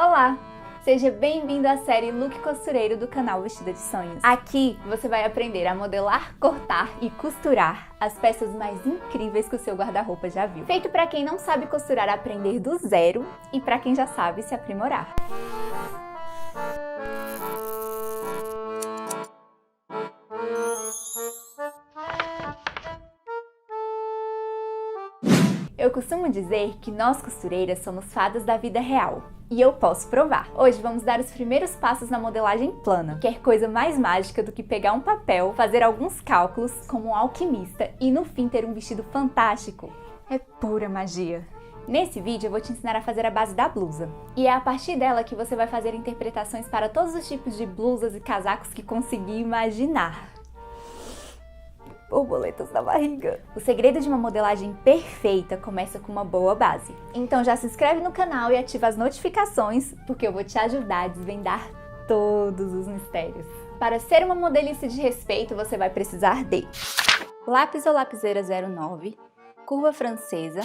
Olá! Seja bem-vindo à série Look Costureiro do canal Vestida de Sonhos. Aqui você vai aprender a modelar, cortar e costurar as peças mais incríveis que o seu guarda-roupa já viu. Feito para quem não sabe costurar aprender do zero e para quem já sabe se aprimorar. Eu costumo dizer que nós costureiras somos fadas da vida real. E eu posso provar. Hoje vamos dar os primeiros passos na modelagem plana, que é coisa mais mágica do que pegar um papel, fazer alguns cálculos como um alquimista e no fim ter um vestido fantástico. É pura magia. Nesse vídeo eu vou te ensinar a fazer a base da blusa. E é a partir dela que você vai fazer interpretações para todos os tipos de blusas e casacos que conseguir imaginar. Borboletas na barriga. O segredo de uma modelagem perfeita começa com uma boa base. Então já se inscreve no canal e ativa as notificações, porque eu vou te ajudar a desvendar todos os mistérios. Para ser uma modelista de respeito, você vai precisar de lápis ou lapiseira 09, curva francesa,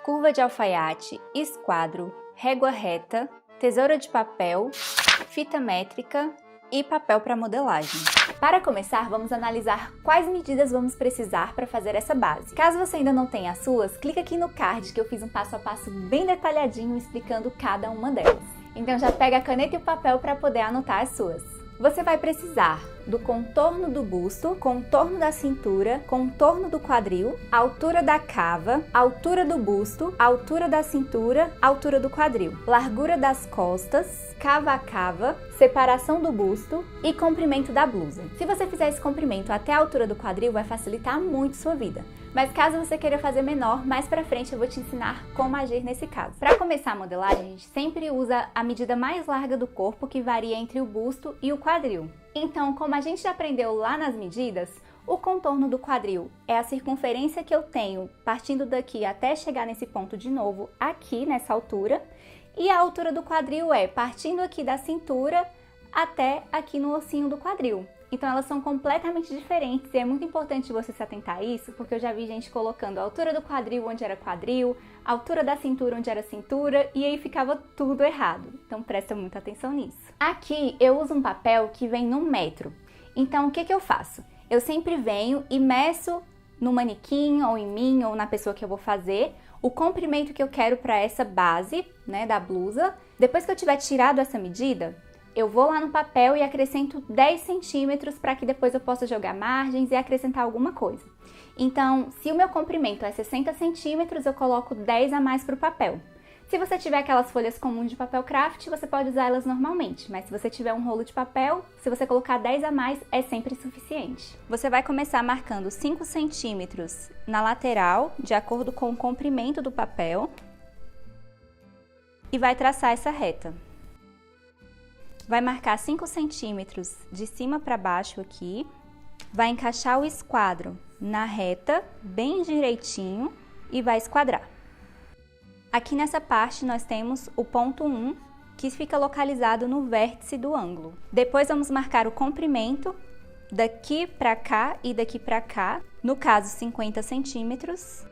curva de alfaiate, esquadro, régua reta, tesoura de papel, fita métrica e papel para modelagem. Para começar, vamos analisar quais medidas vamos precisar para fazer essa base. Caso você ainda não tenha as suas, clica aqui no card que eu fiz um passo a passo bem detalhadinho explicando cada uma delas. Então já pega a caneta e o papel para poder anotar as suas. Você vai precisar do contorno do busto, contorno da cintura, contorno do quadril, altura da cava, altura do busto, altura da cintura, altura do quadril, largura das costas, cava a cava, separação do busto e comprimento da blusa. Se você fizer esse comprimento até a altura do quadril, vai facilitar muito sua vida. Mas caso você queira fazer menor, mais pra frente eu vou te ensinar como agir nesse caso. Para começar a modelagem, a gente sempre usa a medida mais larga do corpo, que varia entre o busto e o quadril. Então, como a gente já aprendeu lá nas medidas, o contorno do quadril é a circunferência que eu tenho partindo daqui até chegar nesse ponto de novo, aqui nessa altura. E a altura do quadril é partindo aqui da cintura até aqui no ossinho do quadril. Então elas são completamente diferentes e é muito importante você se atentar a isso, porque eu já vi gente colocando a altura do quadril onde era quadril, a altura da cintura onde era cintura, e aí ficava tudo errado. Então presta muita atenção nisso. Aqui eu uso um papel que vem num metro. Então o que eu faço? Eu sempre venho e meço no manequim, ou em mim, ou na pessoa que eu vou fazer, o comprimento que eu quero para essa base, né, da blusa. Depois que eu tiver tirado essa medida, eu vou lá no papel e acrescento 10 centímetros para que depois eu possa jogar margens e acrescentar alguma coisa. Então, se o meu comprimento é 60 centímetros, eu coloco 10 a mais para o papel. Se você tiver aquelas folhas comuns de papel craft, você pode usar elas normalmente, mas se você tiver um rolo de papel, se você colocar 10 a mais, é sempre suficiente. Você vai começar marcando 5 centímetros na lateral, de acordo com o comprimento do papel, e vai traçar essa reta. Vai marcar 5 centímetros de cima para baixo aqui, vai encaixar o esquadro na reta, bem direitinho, e vai esquadrar. Aqui nessa parte nós temos o ponto 1, que fica localizado no vértice do ângulo. Depois vamos marcar o comprimento daqui para cá e daqui para cá, no caso 50 centímetros.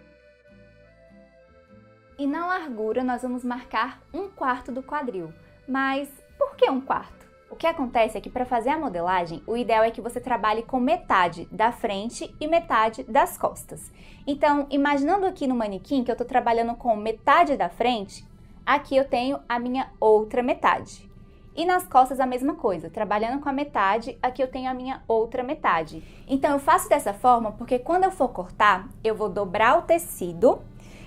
E na largura nós vamos marcar 1/4 do quadril. Mas por que 1/4? O que acontece é que para fazer a modelagem, o ideal é que você trabalhe com metade da frente e metade das costas. Então, imaginando aqui no manequim que eu estou trabalhando com metade da frente, aqui eu tenho a minha outra metade. E nas costas a mesma coisa, trabalhando com a metade, aqui eu tenho a minha outra metade. Então eu faço dessa forma porque quando eu for cortar, eu vou dobrar o tecido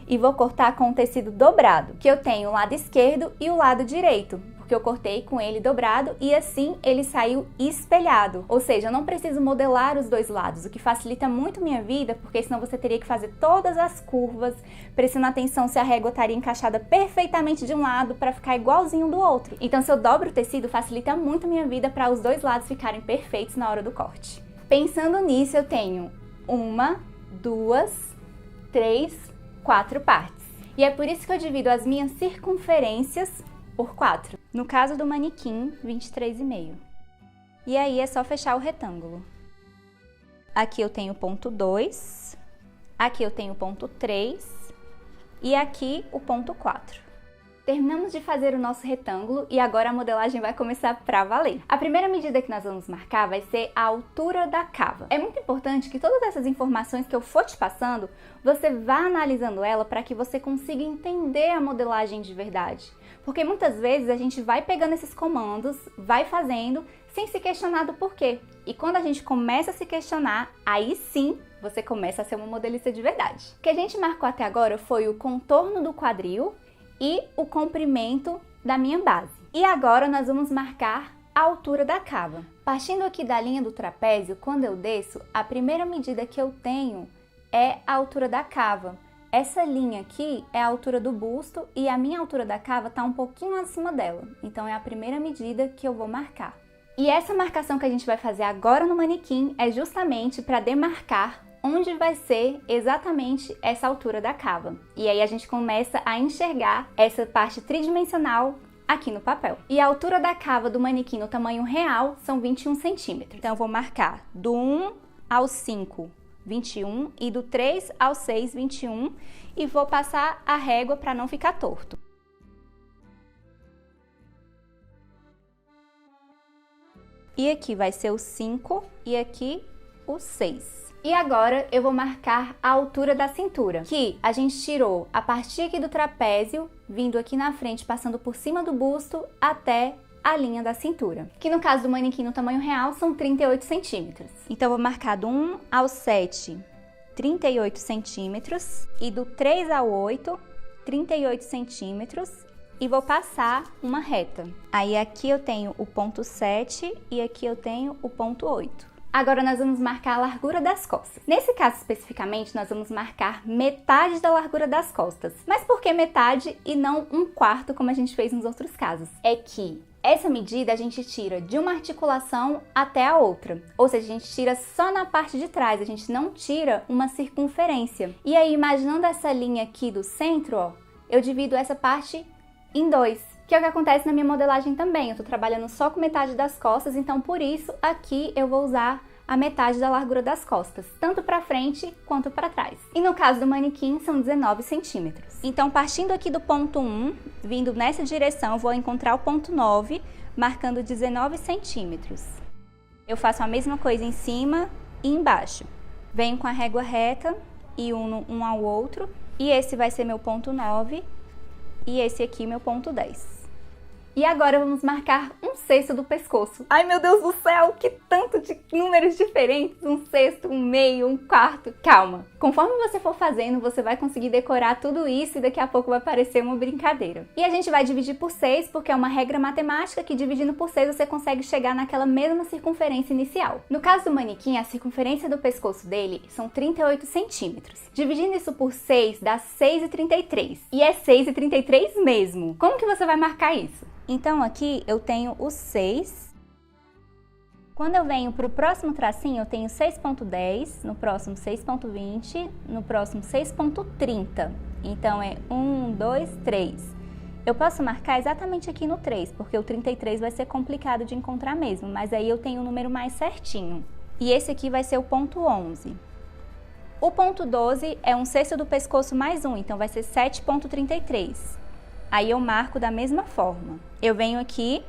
e vou cortar com o tecido dobrado, que eu tenho o lado esquerdo e o lado direito, porque eu cortei com ele dobrado e assim ele saiu espelhado. Ou seja, eu não preciso modelar os dois lados, o que facilita muito minha vida, porque senão você teria que fazer todas as curvas, prestando atenção se a régua estaria encaixada perfeitamente de um lado para ficar igualzinho do outro. Então se eu dobro o tecido, facilita muito minha vida para os dois lados ficarem perfeitos na hora do corte. Pensando nisso, eu tenho 1, 2, 3, 4 partes. E é por isso que eu divido as minhas circunferências por 4. No caso do manequim, 23,5. E aí é só fechar o retângulo. Aqui eu tenho o ponto 2, aqui eu tenho o ponto 3 e aqui o ponto 4. terminamos de fazer o nosso retângulo e agora a modelagem vai começar pra valer. A primeira medida que nós vamos marcar vai ser a altura da cava. É muito importante que todas essas informações que eu for te passando, você vá analisando ela para que você consiga entender a modelagem de verdade. Porque muitas vezes a gente vai pegando esses comandos, vai fazendo, sem se questionar do porquê. E quando a gente começa a se questionar, aí sim você começa a ser uma modelista de verdade. O que a gente marcou até agora foi o contorno do quadril e o comprimento da minha base. E agora nós vamos marcar a altura da cava. Partindo aqui da linha do trapézio, quando eu desço, a primeira medida que eu tenho é a altura da cava. Essa linha aqui é a altura do busto e a minha altura da cava está um pouquinho acima dela. Então é a primeira medida que eu vou marcar. E essa marcação que a gente vai fazer agora no manequim é justamente para demarcar onde vai ser exatamente essa altura da cava. E aí a gente começa a enxergar essa parte tridimensional aqui no papel. E a altura da cava do manequim no tamanho real são 21 centímetros. Então eu vou marcar do 1 ao 5, 21 e do 3 ao 6, 21 e vou passar a régua para não ficar torto. E aqui vai ser o 5 e aqui o 6. E agora eu vou marcar a altura da cintura, que a gente tirou a partir aqui do trapézio, vindo aqui na frente, passando por cima do busto até a linha da cintura, que no caso do manequim no tamanho real são 38 centímetros. Então eu vou marcar do 1 ao 7, 38 centímetros e do 3 ao 8, 38 centímetros e vou passar uma reta. Aí aqui eu tenho o ponto 7 e aqui eu tenho o ponto 8. Agora nós vamos marcar a largura das costas. Nesse caso especificamente, nós vamos marcar metade da largura das costas. Mas por que metade e não 1/4 como a gente fez nos outros casos? É que essa medida a gente tira de uma articulação até a outra. Ou seja, a gente tira só na parte de trás, a gente não tira uma circunferência. E aí, imaginando essa linha aqui do centro, ó, eu divido essa parte em 2. Que é o que acontece na minha modelagem também. Eu tô trabalhando só com metade das costas, então por isso aqui eu vou usar a metade da largura das costas, tanto para frente quanto para trás. E no caso do manequim são 19 centímetros. Então partindo aqui do ponto 1, vindo nessa direção, eu vou encontrar o ponto 9, marcando 19 centímetros. Eu faço a mesma coisa em cima e embaixo. Venho com a régua reta e uno um ao outro, e esse vai ser meu ponto 9 e esse aqui meu ponto 10. E agora vamos marcar 1/6 do pescoço. Ai meu Deus do céu, que tanto de números diferentes, 1/6, 1/2, 1/4. Calma, conforme você for fazendo, você vai conseguir decorar tudo isso e daqui a pouco vai parecer uma brincadeira. E a gente vai dividir por 6, porque é uma regra matemática que dividindo por 6 você consegue chegar naquela mesma circunferência inicial. No caso do manequim, a circunferência do pescoço dele são 38 centímetros. Dividindo isso por 6 dá 6,33. E é 6,33 mesmo. Como que você vai marcar isso? Então aqui eu tenho o 6. Quando eu venho para o próximo tracinho, eu tenho 6,10, no próximo 6,20, no próximo 6,30. Então é 1, 2, 3. Eu posso marcar exatamente aqui no 3, porque o 33 vai ser complicado de encontrar mesmo, mas aí eu tenho o número mais certinho. E esse aqui vai ser o ponto 11. O ponto 12 é 1/6 do pescoço mais 1, então vai ser 7,33. Aí eu marco da mesma forma. Eu venho aqui,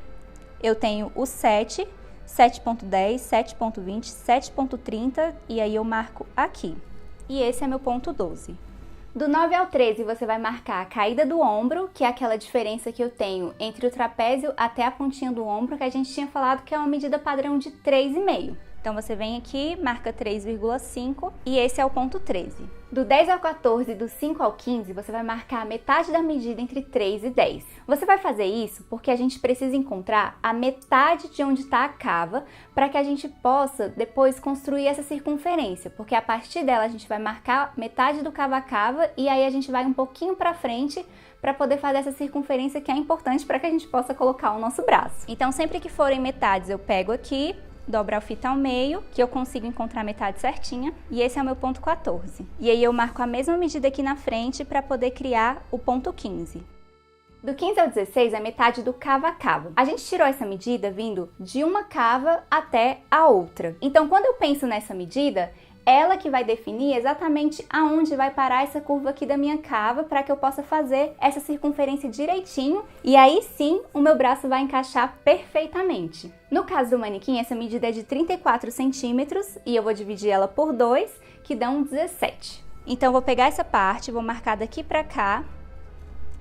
eu tenho o 7, 7,10, 7,20, 7,30 e aí eu marco aqui. E esse é meu ponto 12. Do 9 ao 13 você vai marcar a caída do ombro, que é aquela diferença que eu tenho entre o trapézio até a pontinha do ombro, que a gente tinha falado que é uma medida padrão de 3,5. Então você vem aqui, marca 3,5 e esse é o ponto 13. Do 10 ao 14 e do 5 ao 15, você vai marcar a metade da medida entre 3 e 10. Você vai fazer isso porque a gente precisa encontrar a metade de onde está a cava para que a gente possa depois construir essa circunferência, porque a partir dela a gente vai marcar metade do cava a cava e aí a gente vai um pouquinho para frente para poder fazer essa circunferência que é importante para que a gente possa colocar o nosso braço. Então sempre que forem metades eu pego aqui, dobro a fita ao meio, que eu consigo encontrar a metade certinha, e esse é o meu ponto 14. E aí eu marco a mesma medida aqui na frente para poder criar o ponto 15. Do 15 ao 16 é metade do cava a cava. A gente tirou essa medida vindo de uma cava até a outra. Então quando eu penso nessa medida, ela que vai definir exatamente aonde vai parar essa curva aqui da minha cava para que eu possa fazer essa circunferência direitinho e aí sim o meu braço vai encaixar perfeitamente. No caso do manequim, essa medida é de 34 centímetros e eu vou dividir ela por 2, que dão 17. Então, eu vou pegar essa parte, vou marcar daqui para cá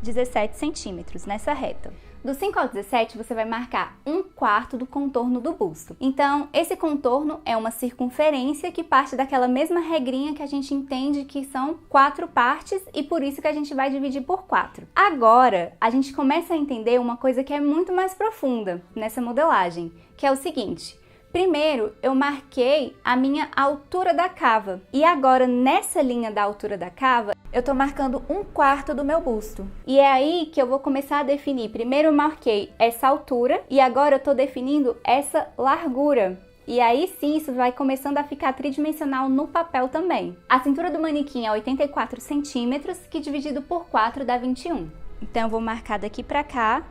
17 centímetros nessa reta. Do 5 ao 17, você vai marcar 1/4 do contorno do busto. Então, esse contorno é uma circunferência que parte daquela mesma regrinha que a gente entende que são 4 partes e por isso que a gente vai dividir por 4. Agora, a gente começa a entender uma coisa que é muito mais profunda nessa modelagem, que é o seguinte. Primeiro, eu marquei a minha altura da cava e agora nessa linha da altura da cava, eu tô marcando 1/4 do meu busto. E é aí que eu vou começar a definir. Primeiro eu marquei essa altura e agora eu tô definindo essa largura. E aí sim, isso vai começando a ficar tridimensional no papel também. A cintura do manequim é 84 centímetros, que dividido por 4 dá 21. Então eu vou marcar daqui pra cá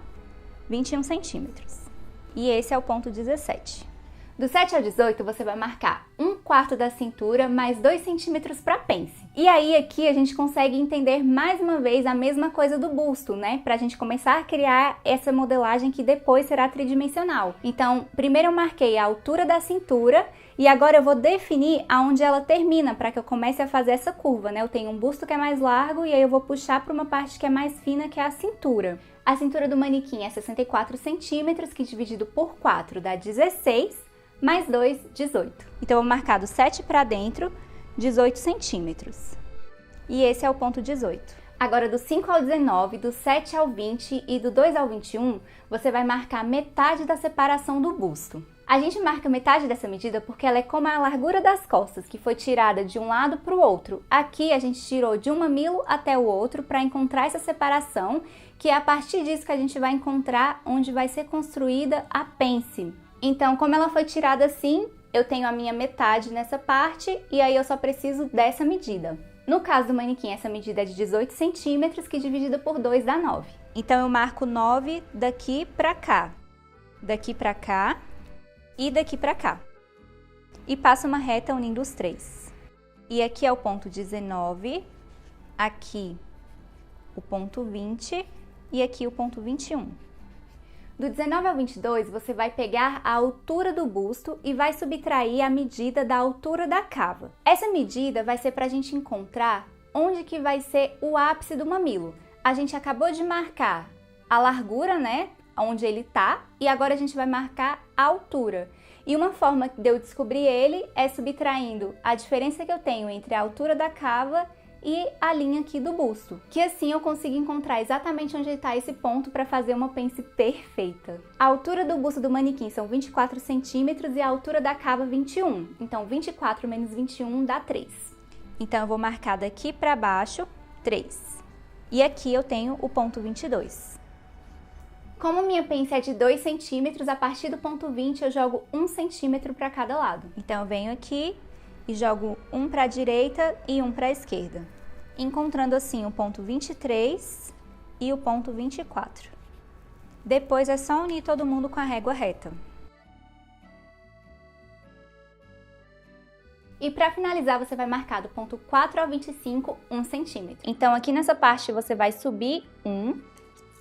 21 centímetros. E esse é o ponto 17. Do 7 ao 18, você vai marcar 1/4 da cintura mais 2 centímetros para pence. E aí aqui a gente consegue entender mais uma vez a mesma coisa do busto, né? Pra gente começar a criar essa modelagem que depois será tridimensional. Então, primeiro eu marquei a altura da cintura e agora eu vou definir aonde ela termina para que eu comece a fazer essa curva, né? Eu tenho um busto que é mais largo e aí eu vou puxar para uma parte que é mais fina, que é a cintura. A cintura do manequim é 64 centímetros, que dividido por 4 dá 16. Mais 2, 18. Então, eu vou marcar do 7 para dentro, 18 centímetros. E esse é o ponto 18. Agora, do 5 ao 19, do 7 ao 20 e do 2 ao 21, você vai marcar metade da separação do busto. A gente marca metade dessa medida porque ela é como a largura das costas, que foi tirada de um lado para o outro. Aqui, a gente tirou de um mamilo até o outro para encontrar essa separação, que é a partir disso que a gente vai encontrar onde vai ser construída a pence. Então, como ela foi tirada assim, eu tenho a minha metade nessa parte e aí eu só preciso dessa medida. No caso do manequim, essa medida é de 18 centímetros, que dividida por 2 dá 9. Então, eu marco 9 daqui pra cá e daqui pra cá. E passo uma reta unindo os três. E aqui é o ponto 19, aqui o ponto 20 e aqui o ponto 21. Do 19 ao 22, você vai pegar a altura do busto e vai subtrair a medida da altura da cava. Essa medida vai ser para a gente encontrar onde que vai ser o ápice do mamilo. A gente acabou de marcar a largura, né, onde ele tá, e agora a gente vai marcar a altura. E uma forma de eu descobrir ele é subtraindo a diferença que eu tenho entre a altura da cava e a linha aqui do busto, que assim eu consigo encontrar exatamente onde está esse ponto para fazer uma pence perfeita. A altura do busto do manequim são 24 centímetros e a altura da cava 21, então 24 menos 21 dá 3. Então eu vou marcar daqui para baixo 3, e aqui eu tenho o ponto 22. Como minha pence é de 2 centímetros, a partir do ponto 20 eu jogo 1 centímetro para cada lado. Então eu venho aqui e jogo um para a direita e um para a esquerda, encontrando assim o ponto 23 e o ponto 24. Depois é só unir todo mundo com a régua reta. E para finalizar, você vai marcar do ponto 4 ao 25, 1 centímetro. Então aqui nessa parte você vai subir 1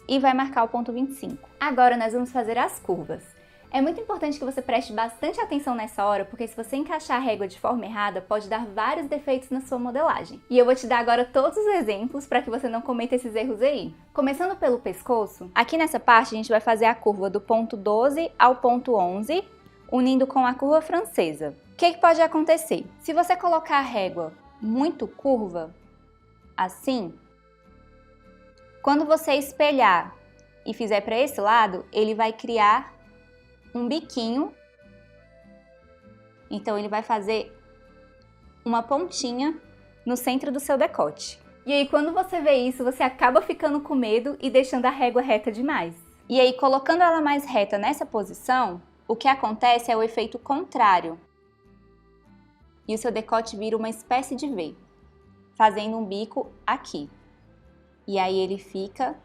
e vai marcar o ponto 25. Agora nós vamos fazer as curvas. É muito importante que você preste bastante atenção nessa hora, porque se você encaixar a régua de forma errada, pode dar vários defeitos na sua modelagem. E eu vou te dar agora todos os exemplos para que você não cometa esses erros aí. Começando pelo pescoço, aqui nessa parte a gente vai fazer a curva do ponto 12 ao ponto 11, unindo com a curva francesa. O que pode acontecer? Se você colocar a régua muito curva, assim, quando você espelhar e fizer para esse lado, ele vai criar um biquinho, então ele vai fazer uma pontinha no centro do seu decote. E aí quando você vê isso, você acaba ficando com medo e deixando a régua reta demais. E aí colocando ela mais reta nessa posição, o que acontece é o efeito contrário. E o seu decote vira uma espécie de V, fazendo um bico aqui. E aí ele fica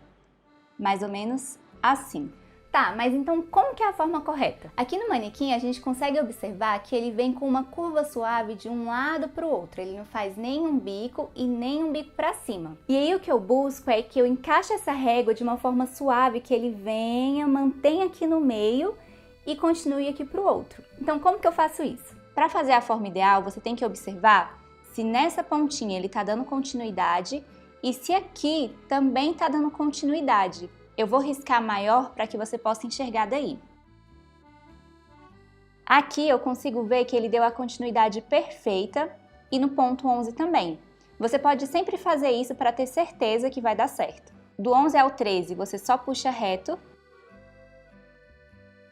mais ou menos assim. Tá, mas então como que é a forma correta? Aqui no manequim a gente consegue observar que ele vem com uma curva suave de um lado para o outro. Ele não faz nem um bico e nem um bico para cima. E aí o que eu busco é que eu encaixe essa régua de uma forma suave, que ele venha, mantenha aqui no meio e continue aqui para o outro. Então como que eu faço isso? Para fazer a forma ideal, você tem que observar se nessa pontinha ele está dando continuidade e se aqui também está dando continuidade. Eu vou riscar maior para que você possa enxergar daí. Aqui eu consigo ver que ele deu a continuidade perfeita e no ponto 11 também. Você pode sempre fazer isso para ter certeza que vai dar certo. Do 11 ao 13 você só puxa reto.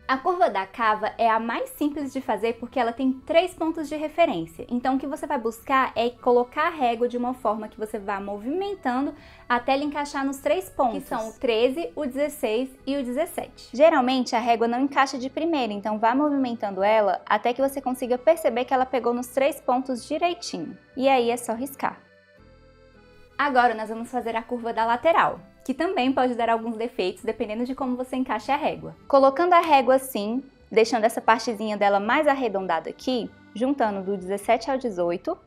A curva da cava é a mais simples de fazer porque ela tem 3 pontos de referência. Então o que você vai buscar é colocar a régua de uma forma que você vá movimentando até ela encaixar nos 3 pontos, que são o 13, o 16 e o 17. Geralmente a régua não encaixa de primeira, então vá movimentando ela até que você consiga perceber que ela pegou nos 3 pontos direitinho. E aí é só riscar. Agora nós vamos fazer a curva da lateral, que também pode dar alguns defeitos dependendo de como você encaixa a régua. Colocando a régua assim, deixando essa partezinha dela mais arredondada aqui, juntando do 17 ao 18,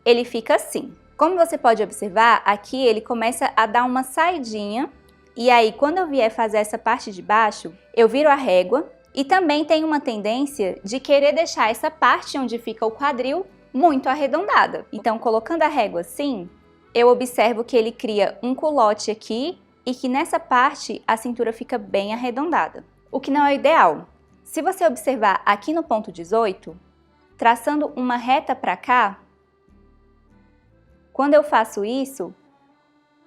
ele fica assim. Como você pode observar, aqui ele começa a dar uma saidinha, e aí quando eu vier fazer essa parte de baixo, eu viro a régua e também tem uma tendência de querer deixar essa parte onde fica o quadril muito arredondada. Então colocando a régua assim, eu observo que ele cria um culote aqui e que nessa parte a cintura fica bem arredondada, o que não é ideal. Se você observar aqui no ponto 18, traçando uma reta para cá, quando eu faço isso,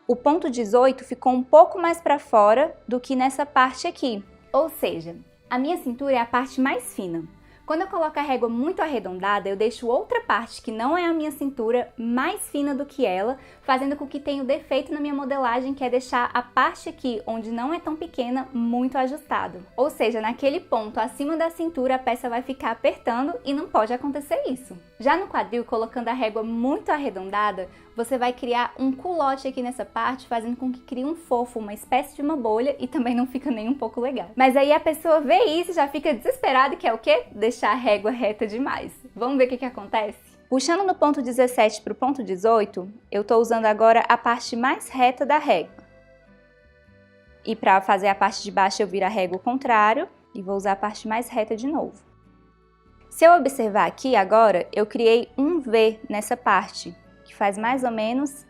o ponto 18 ficou um pouco mais para fora do que nessa parte aqui. Ou seja, a minha cintura é a parte mais fina. Quando eu coloco a régua muito arredondada, eu deixo outra parte que não é a minha cintura mais fina do que ela, fazendo com que tenha o defeito na minha modelagem, que é deixar a parte aqui, onde não é tão pequena, muito ajustado. Ou seja, naquele ponto acima da cintura a peça vai ficar apertando e não pode acontecer isso. Já no quadril, colocando a régua muito arredondada, você vai criar um culote aqui nessa parte, fazendo com que crie um fofo, uma espécie de uma bolha, e também não fica nem um pouco legal. Mas aí a pessoa vê isso e já fica desesperada e quer o quê? Deixar a régua reta demais. Vamos ver o que acontece? Puxando no ponto 17 para o ponto 18, eu estou usando agora a parte mais reta da régua. E para fazer a parte de baixo eu viro a régua ao contrário e vou usar a parte mais reta de novo. Se eu observar aqui agora, eu criei um V nessa parte, que faz mais ou menos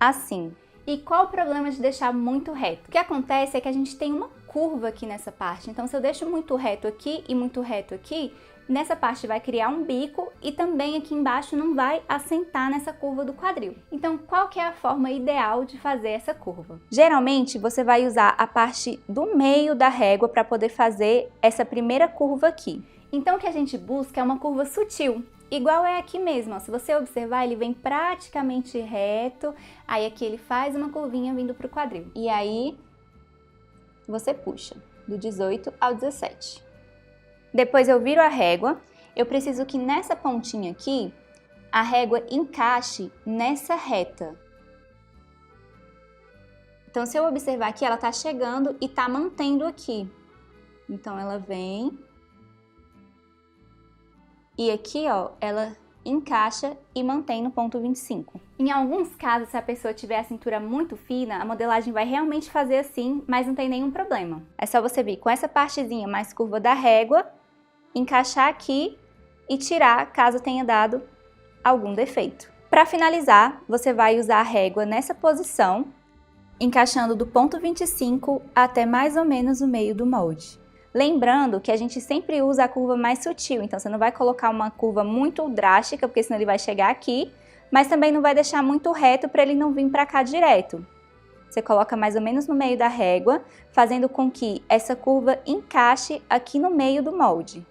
assim. E qual o problema de deixar muito reto? O que acontece é que a gente tem uma curva aqui nessa parte, então se eu deixo muito reto aqui e muito reto aqui, nessa parte vai criar um bico e também aqui embaixo não vai assentar nessa curva do quadril. Então qual que é a forma ideal de fazer essa curva? Geralmente você vai usar a parte do meio da régua para poder fazer essa primeira curva aqui. Então o que a gente busca é uma curva sutil, igual é aqui mesmo, ó. Se você observar, ele vem praticamente reto, aí aqui ele faz uma curvinha vindo para o quadril. E aí você puxa do 18 ao 17. Depois eu viro a régua, eu preciso que nessa pontinha aqui, a régua encaixe nessa reta. Então se eu observar aqui, ela tá chegando e tá mantendo aqui. Então ela vem e aqui, ó, ela encaixa e mantém no ponto 25. Em alguns casos, se a pessoa tiver a cintura muito fina, a modelagem vai realmente fazer assim, mas não tem nenhum problema. É só você vir com essa partezinha mais curva da régua, encaixar aqui e tirar caso tenha dado algum defeito. Para finalizar, você vai usar a régua nessa posição, encaixando do ponto 25 até mais ou menos o meio do molde. Lembrando que a gente sempre usa a curva mais sutil, então você não vai colocar uma curva muito drástica, porque senão ele vai chegar aqui, mas também não vai deixar muito reto para ele não vir para cá direto. Você coloca mais ou menos no meio da régua, fazendo com que essa curva encaixe aqui no meio do molde.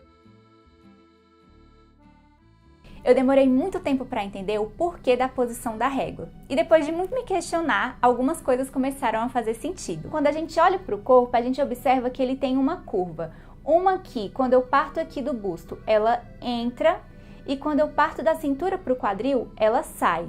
Eu demorei muito tempo para entender o porquê da posição da régua. E depois de muito me questionar, algumas coisas começaram a fazer sentido. Quando a gente olha para o corpo, a gente observa que ele tem uma curva. Uma aqui, quando eu parto aqui do busto, ela entra, e quando eu parto da cintura para o quadril, ela sai.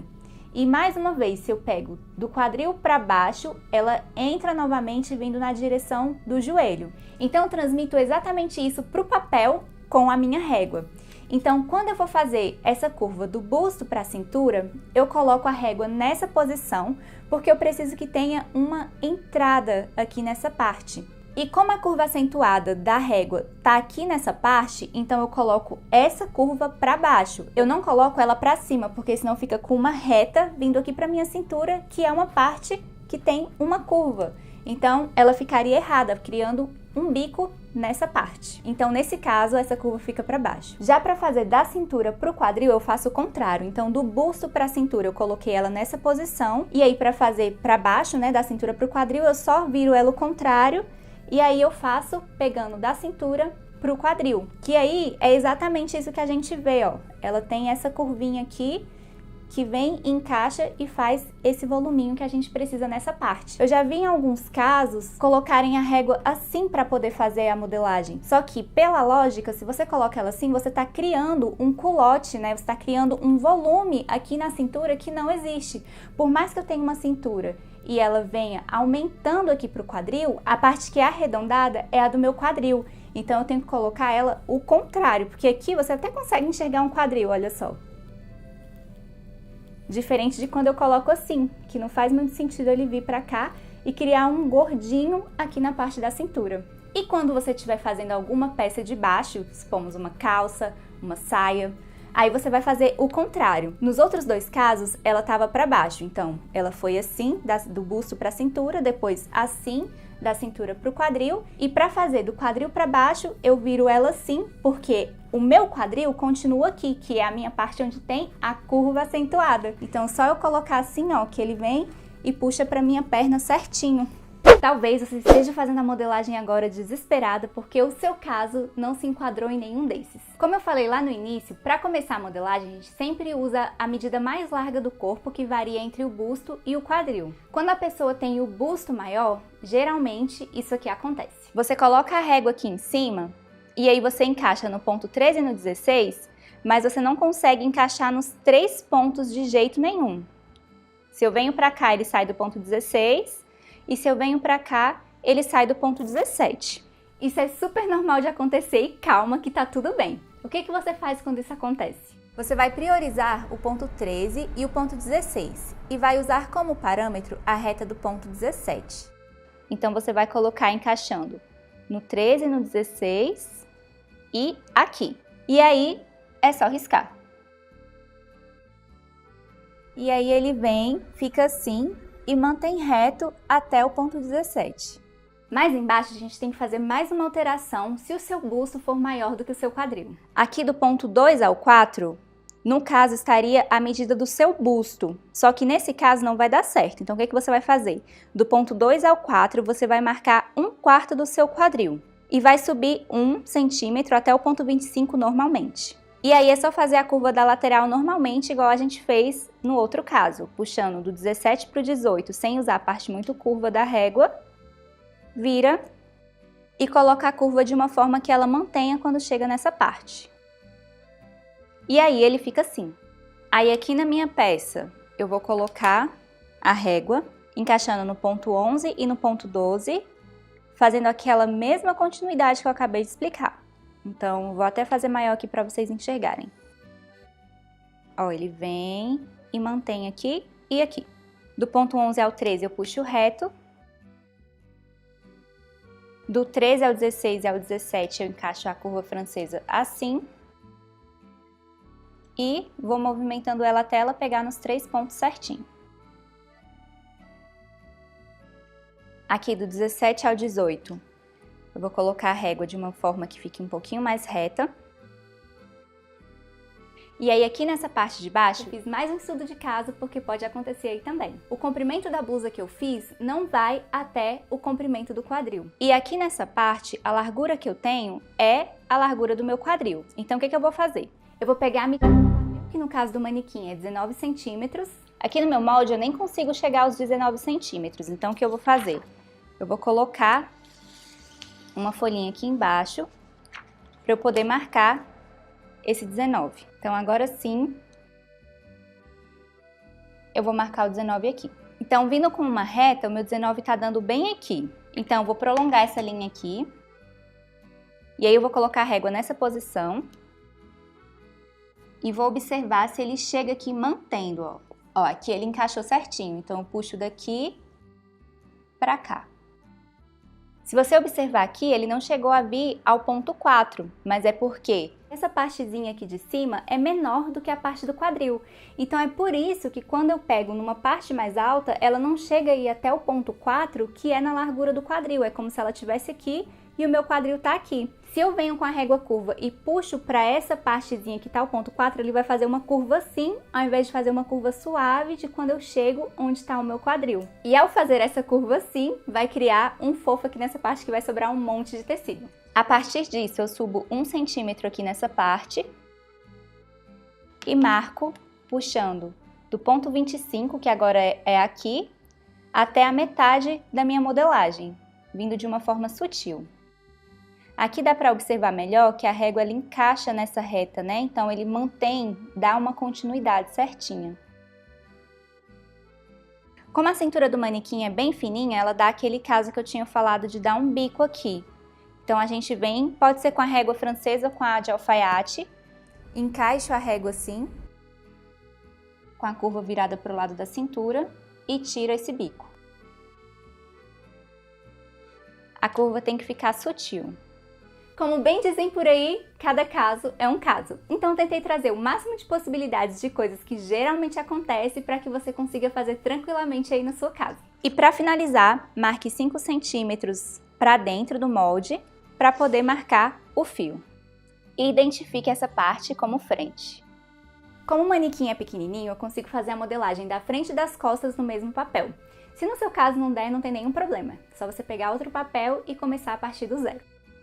E mais uma vez, se eu pego do quadril para baixo, ela entra novamente vindo na direção do joelho. Então eu transmito exatamente isso para o papel com a minha régua. Então, quando eu for fazer essa curva do busto para a cintura, eu coloco a régua nessa posição, porque eu preciso que tenha uma entrada aqui nessa parte. E como a curva acentuada da régua tá aqui nessa parte, então eu coloco essa curva para baixo. Eu não coloco ela para cima, porque senão fica com uma reta vindo aqui para minha cintura, que é uma parte que tem uma curva. Então, ela ficaria errada, criando um bico nessa parte. Então, nesse caso, essa curva fica para baixo. Já para fazer da cintura para o quadril, eu faço o contrário. Então, do busto para a cintura, eu coloquei ela nessa posição. E aí, para fazer para baixo, né, da cintura para o quadril, eu só viro ela o contrário. E aí, eu faço pegando da cintura para o quadril. Que aí, é exatamente isso que a gente vê, ó. Ela tem essa curvinha aqui, que vem, encaixa e faz esse voluminho que a gente precisa nessa parte. Eu já vi em alguns casos colocarem a régua assim para poder fazer a modelagem. Só que, pela lógica, se você coloca ela assim, você está criando um culote, né? Você está criando um volume aqui na cintura que não existe. Por mais que eu tenha uma cintura e ela venha aumentando aqui para o quadril, a parte que é arredondada é a do meu quadril. Então, eu tenho que colocar ela o contrário, porque aqui você até consegue enxergar um quadril, olha só. Diferente de quando eu coloco assim, que não faz muito sentido ele vir pra cá e criar um gordinho aqui na parte da cintura. E quando você estiver fazendo alguma peça de baixo, supomos uma calça, uma saia, aí você vai fazer o contrário. Nos outros dois casos, ela estava para baixo, então ela foi assim, do busto para a cintura, depois assim, da cintura para o quadril, e para fazer do quadril para baixo, eu viro ela assim, porque o meu quadril continua aqui, que é a minha parte onde tem a curva acentuada. Então, só eu colocar assim, ó, que ele vem e puxa para minha perna certinho. Talvez você esteja fazendo a modelagem agora desesperada porque o seu caso não se enquadrou em nenhum desses. Como eu falei lá no início, para começar a modelagem, a gente sempre usa a medida mais larga do corpo, que varia entre o busto e o quadril. Quando a pessoa tem o busto maior, geralmente isso aqui acontece. Você coloca a régua aqui em cima e aí você encaixa no ponto 13 e no 16, mas você não consegue encaixar nos 3 pontos de jeito nenhum. Se eu venho para cá, ele sai do ponto 16, e se eu venho pra cá, ele sai do ponto 17. Isso é super normal de acontecer e calma que tá tudo bem. O que você faz quando isso acontece? Você vai priorizar o ponto 13 e o ponto 16 e vai usar como parâmetro a reta do ponto 17. Então você vai colocar encaixando no 13, no 16 e aqui. E aí é só riscar. E aí ele vem, fica assim e mantém reto até o ponto 17. Mais embaixo a gente tem que fazer mais uma alteração se o seu busto for maior do que o seu quadril. Aqui do ponto 2 ao 4, no caso estaria a medida do seu busto, só que nesse caso não vai dar certo. Então o que você vai fazer? Do ponto 2 ao 4 você vai marcar 1/4 do seu quadril e vai subir 1 centímetro até o ponto 25 normalmente. E aí é só fazer a curva da lateral normalmente, igual a gente fez no outro caso, puxando do 17 para o 18, sem usar a parte muito curva da régua, vira e coloca a curva de uma forma que ela mantenha quando chega nessa parte. E aí ele fica assim. Aí aqui na minha peça, eu vou colocar a régua, encaixando no ponto 11 e no ponto 12, fazendo aquela mesma continuidade que eu acabei de explicar. Então, vou até fazer maior aqui para vocês enxergarem. Ó, ele vem e mantém aqui e aqui. Do ponto 11 ao 13 eu puxo reto. Do 13 ao 16 e ao 17 eu encaixo a curva francesa assim. E vou movimentando ela até ela pegar nos 3 pontos certinho. Aqui do 17 ao 18. Eu vou colocar a régua de uma forma que fique um pouquinho mais reta. E aí aqui nessa parte de baixo, eu fiz mais um estudo de caso porque pode acontecer aí também. O comprimento da blusa que eu fiz não vai até o comprimento do quadril. E aqui nessa parte, a largura que eu tenho é a largura do meu quadril. Então o que eu vou fazer? Eu vou pegar a medida do quadril, que no caso do manequim é 19 centímetros. Aqui no meu molde eu nem consigo chegar aos 19 centímetros. Então o que eu vou fazer? Eu vou colocar uma folhinha aqui embaixo para eu poder marcar esse 19. Então agora sim eu vou marcar o 19 aqui. Então, vindo com uma reta, o meu 19 tá dando bem aqui. Então, eu vou prolongar essa linha aqui. E aí, eu vou colocar a régua nessa posição. E vou observar se ele chega aqui mantendo, ó. Ó, aqui ele encaixou certinho. Então, eu puxo daqui pra cá. Se você observar aqui, ele não chegou a vir ao ponto 4, mas é porque essa partezinha aqui de cima é menor do que a parte do quadril. Então é por isso que quando eu pego numa parte mais alta, ela não chega aí até o ponto 4, que é na largura do quadril. É como se ela estivesse aqui e o meu quadril tá aqui. Se eu venho com a régua curva e puxo para essa partezinha que tá o ponto 4, ele vai fazer uma curva assim, ao invés de fazer uma curva suave de quando eu chego onde está o meu quadril. E ao fazer essa curva assim, vai criar um fofo aqui nessa parte que vai sobrar um monte de tecido. A partir disso, eu subo 1 centímetro aqui nessa parte e marco puxando do ponto 25, que agora é aqui, até a metade da minha modelagem, vindo de uma forma sutil. Aqui dá para observar melhor que a régua ela encaixa nessa reta, né? Então ele mantém, dá uma continuidade certinha. Como a cintura do manequim é bem fininha, ela dá aquele caso que eu tinha falado de dar um bico aqui. Então a gente vem, pode ser com a régua francesa ou com a de alfaiate, encaixo a régua assim, com a curva virada para o lado da cintura e tiro esse bico. A curva tem que ficar sutil. Como bem dizem por aí, cada caso é um caso. Então eu tentei trazer o máximo de possibilidades de coisas que geralmente acontecem para que você consiga fazer tranquilamente aí na sua casa. E para finalizar, marque 5 centímetros para dentro do molde para poder marcar o fio. E identifique essa parte como frente. Como o manequim é pequenininho, eu consigo fazer a modelagem da frente e das costas no mesmo papel. Se no seu caso não der, não tem nenhum problema. É só você pegar outro papel e começar a partir do zero.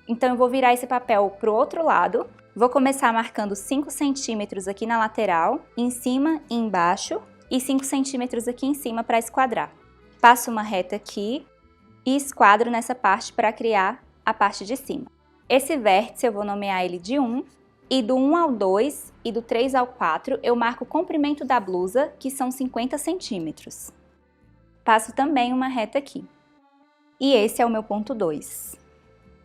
Então eu vou virar esse papel pro outro lado, vou começar marcando 5 centímetros aqui na lateral, em cima e embaixo, e 5 centímetros aqui em cima para esquadrar. Passo uma reta aqui e esquadro nessa parte para criar a parte de cima. Esse vértice eu vou nomear ele de 1, e do 1 ao 2 e do 3 ao 4 eu marco o comprimento da blusa, que são 50 centímetros. Passo também uma reta aqui. E esse é o meu ponto 2.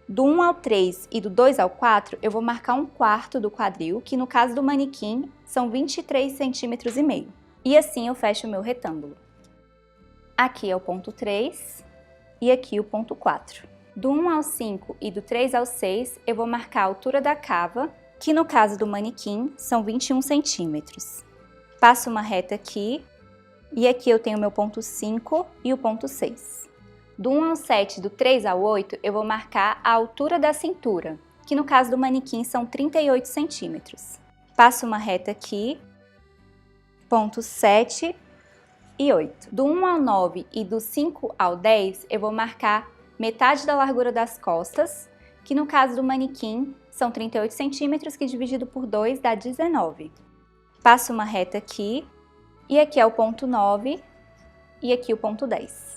Do 1 ao 3 e do 2 ao 4, eu vou marcar 1/4 do quadril, que no caso do manequim são 23 centímetros e meio. E assim eu fecho o meu retângulo. Aqui é o ponto 3 e aqui o ponto 4. Do 1 ao 5 e do 3 ao 6, eu vou marcar a altura da cava, que no caso do manequim são 21 centímetros. Passo uma reta aqui e aqui eu tenho o meu ponto 5 e o ponto 6. Do 1 ao 7, do 3 ao 8, eu vou marcar a altura da cintura, que no caso do manequim são 38 centímetros. Passo uma reta aqui, pontos 7 e 8. Do 1 ao 9 e do 5 ao 10, eu vou marcar metade da largura das costas, que no caso do manequim são 38 centímetros, que dividido por 2 dá 19. Passo uma reta aqui, e aqui é o ponto 9 e aqui o ponto 10.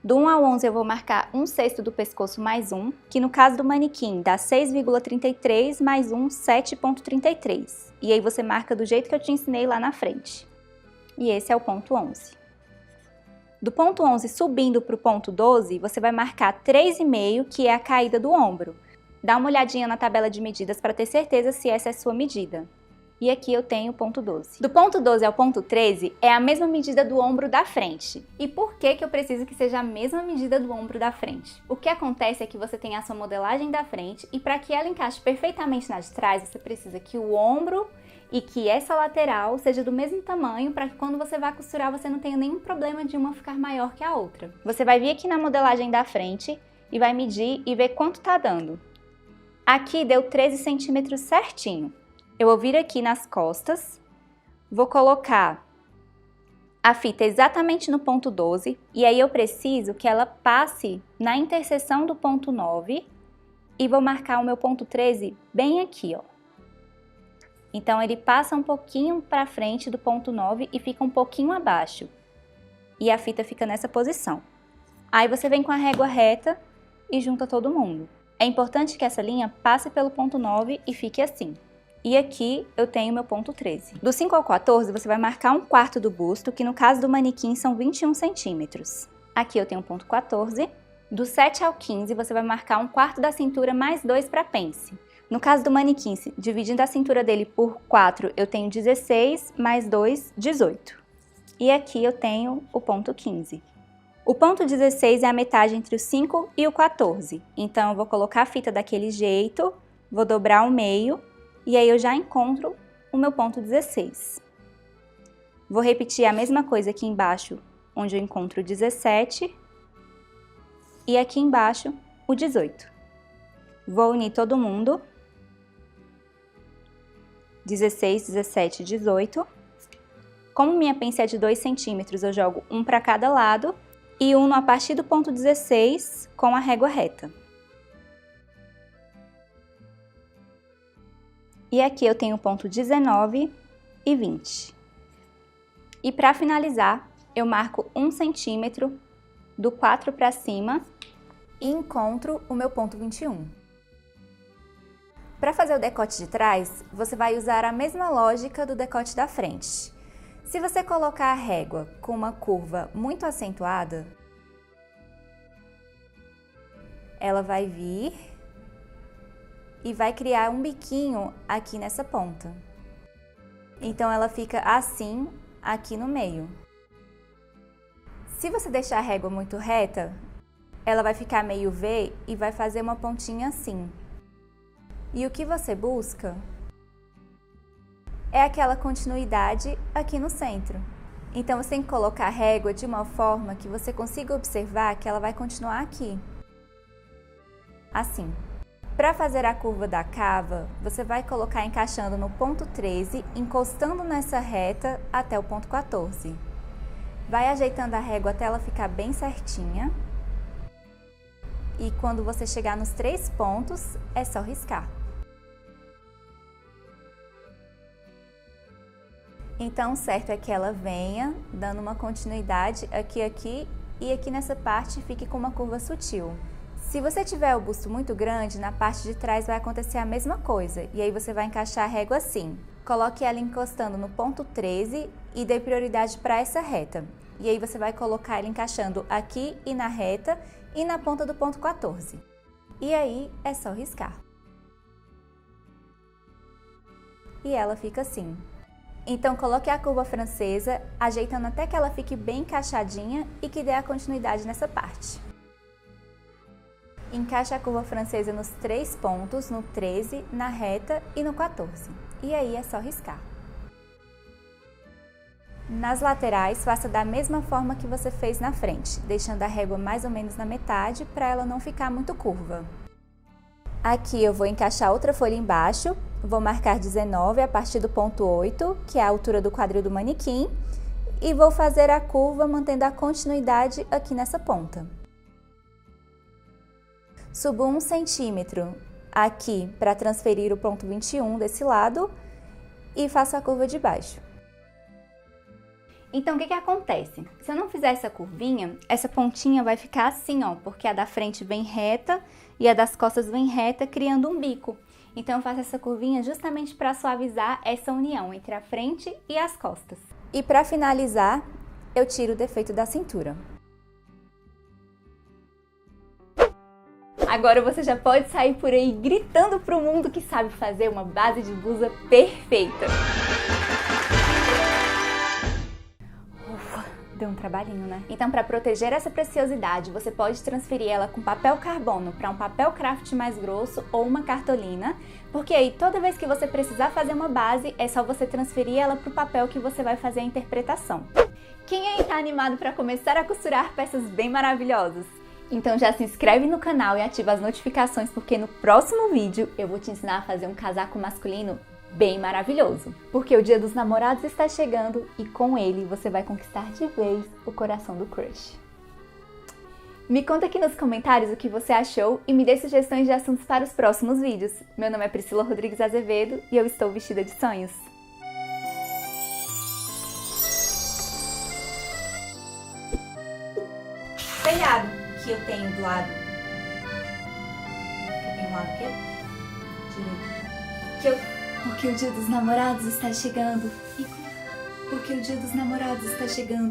Do 1 ao 11 eu vou marcar 1/6 do pescoço mais 1, que no caso do manequim dá 6,33 mais 1, 7,33. E aí você marca do jeito que eu te ensinei lá na frente. E esse é o ponto 11. Do ponto 11 subindo para o ponto 12, você vai marcar 3,5, que é a caída do ombro. Dá uma olhadinha na tabela de medidas para ter certeza se essa é a sua medida. E aqui eu tenho o ponto 12. Do ponto 12 ao ponto 13 é a mesma medida do ombro da frente. E por que eu preciso que seja a mesma medida do ombro da frente? O que acontece é que você tem a sua modelagem da frente e para que ela encaixe perfeitamente na de trás, você precisa que o ombro e que essa lateral seja do mesmo tamanho para que quando você vá costurar você não tenha nenhum problema de uma ficar maior que a outra. Você vai vir aqui na modelagem da frente e vai medir e ver quanto tá dando. Aqui deu 13 centímetros certinho. Eu vou vir aqui nas costas, vou colocar a fita exatamente no ponto 12 e aí eu preciso que ela passe na interseção do ponto 9 e vou marcar o meu ponto 13 bem aqui, ó. Então ele passa um pouquinho para frente do ponto 9 e fica um pouquinho abaixo. E a fita fica nessa posição. Aí você vem com a régua reta e junta todo mundo. É importante que essa linha passe pelo ponto 9 e fique assim. E aqui eu tenho meu ponto 13. Do 5 ao 14, você vai marcar 1/4 do busto, que no caso do manequim são 21 centímetros. Aqui eu tenho ponto 14. Do 7 ao 15, você vai marcar 1/4 da cintura mais 2 para pence. No caso do manequim, dividindo a cintura dele por 4, eu tenho 16, mais 2, 18. E aqui eu tenho o ponto 15. O ponto 16 é a metade entre o 5 e o 14. Então, eu vou colocar a fita daquele jeito, vou dobrar ao meio, e aí eu já encontro o meu ponto 16. Vou repetir a mesma coisa aqui embaixo, onde eu encontro o 17, e aqui embaixo o 18. Vou unir todo mundo. 16, 17, 18. Como minha pence é de 2 centímetros, eu jogo um para cada lado e uno a partir do ponto 16 com a régua reta. E aqui eu tenho o ponto 19 e 20. E para finalizar, eu marco 1 centímetro do 4 para cima e encontro o meu ponto 21. Para fazer o decote de trás, você vai usar a mesma lógica do decote da frente. Se você colocar a régua com uma curva muito acentuada, ela vai vir e vai criar um biquinho aqui nessa ponta. Então ela fica assim aqui no meio. Se você deixar a régua muito reta, ela vai ficar meio V e vai fazer uma pontinha assim. E o que você busca é aquela continuidade aqui no centro. Então você tem que colocar a régua de uma forma que você consiga observar que ela vai continuar aqui. Assim. Para fazer a curva da cava, você vai colocar encaixando no ponto 13, encostando nessa reta até o ponto 14. Vai ajeitando a régua até ela ficar bem certinha. E quando você chegar nos 3 pontos, é só riscar. Então, o certo é que ela venha dando uma continuidade aqui e aqui nessa parte fique com uma curva sutil. Se você tiver o busto muito grande, na parte de trás vai acontecer a mesma coisa, e aí você vai encaixar a régua assim. Coloque ela encostando no ponto 13 e dê prioridade para essa reta. E aí você vai colocar ela encaixando aqui e na reta e na ponta do ponto 14. E aí é só riscar. E ela fica assim. Então coloque a curva francesa, ajeitando até que ela fique bem encaixadinha e que dê a continuidade nessa parte. Encaixe a curva francesa nos 3 pontos, no 13, na reta e no 14. E aí é só riscar. Nas laterais, faça da mesma forma que você fez na frente, deixando a régua mais ou menos na metade para ela não ficar muito curva. Aqui eu vou encaixar outra folha embaixo, vou marcar 19 a partir do ponto 8, que é a altura do quadril do manequim, e vou fazer a curva mantendo a continuidade aqui nessa ponta. Subo 1 centímetro aqui para transferir o ponto 21 desse lado e faço a curva de baixo. Então, o que acontece? Se eu não fizer essa curvinha, essa pontinha vai ficar assim, ó, porque a da frente vem reta e a das costas vem reta, criando um bico. Então, eu faço essa curvinha justamente para suavizar essa união entre a frente e as costas. E para finalizar, eu tiro o defeito da cintura. Agora você já pode sair por aí gritando pro mundo que sabe fazer uma base de blusa perfeita. Ufa, deu um trabalhinho, né? Então, para proteger essa preciosidade, você pode transferir ela com papel carbono para um papel craft mais grosso ou uma cartolina, porque aí toda vez que você precisar fazer uma base, é só você transferir ela pro papel que você vai fazer a interpretação. Quem aí tá animado para começar a costurar peças bem maravilhosas? Então já se inscreve no canal e ativa as notificações, porque no próximo vídeo eu vou te ensinar a fazer um casaco masculino bem maravilhoso. Porque o Dia dos Namorados está chegando e com ele você vai conquistar de vez o coração do crush. Me conta aqui nos comentários o que você achou e me dê sugestões de assuntos para os próximos vídeos. Meu nome é Priscila Rodrigues Azevedo e eu estou vestida de sonhos. Telhado que eu tenho do lado. Eu tenho um lado aqui, direito. Que eu Porque o Dia dos Namorados está chegando. Porque o Dia dos Namorados está chegando.